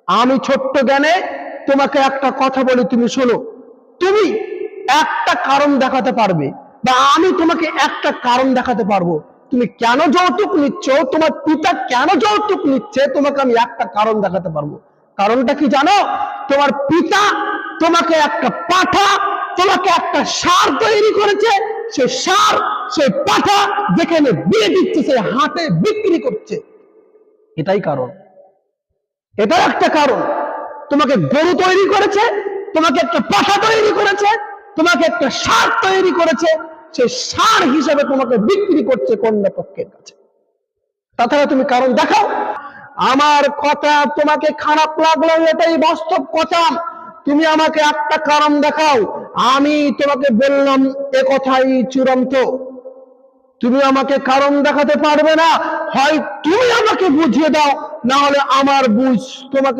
আমি ছোট্ট জ্ঞানে তোমাকে একটা কথা বলি, তুমি শোনো। তুমি একটা কারণ দেখাতে পারবে, বা আমি তোমাকে একটা কারণ দেখাতে পারবো তুমি কেন যৌতুক নিচ্ছ, তোমার পিতা কেন যৌতুক নিচ্ছে, তোমাকে আমি একটা কারণ দেখাতে পারবো। কারণটা কি জানো? তোমার পিতা তোমাকে একটা পাঠা, তোমাকে একটা সার তৈরি করেছে, সে সার, সে পাঠা যেখানে বিয়ে দিচ্ছে, সে হাটে বিক্রি করছে। এটাই কারণ, এটা একটা কারণ। তোমাকে গরু তৈরি করেছে, তোমাকে একটা পাঠা তৈরি করেছে, তোমাকে একটা সার তৈরি করেছে, সে সার হিসেবে তোমাকে বিক্রি করছে কন্যা পক্ষের কাছে। তাছাড়া তুমি কারণ দেখাও। আমার কথা তোমাকে খারাপ লাগলো, এটাই বাস্তব কথা। তুমি আমাকে একটা কারণ দেখাও, আমি তোমাকে বললাম এ কথাই চূড়ান্ত। তুমি আমাকে কারণ দেখাতে পারবে না, হয় তুমি আমাকে বুঝিয়ে দাও, না হলে আমার বুঝ তোমাকে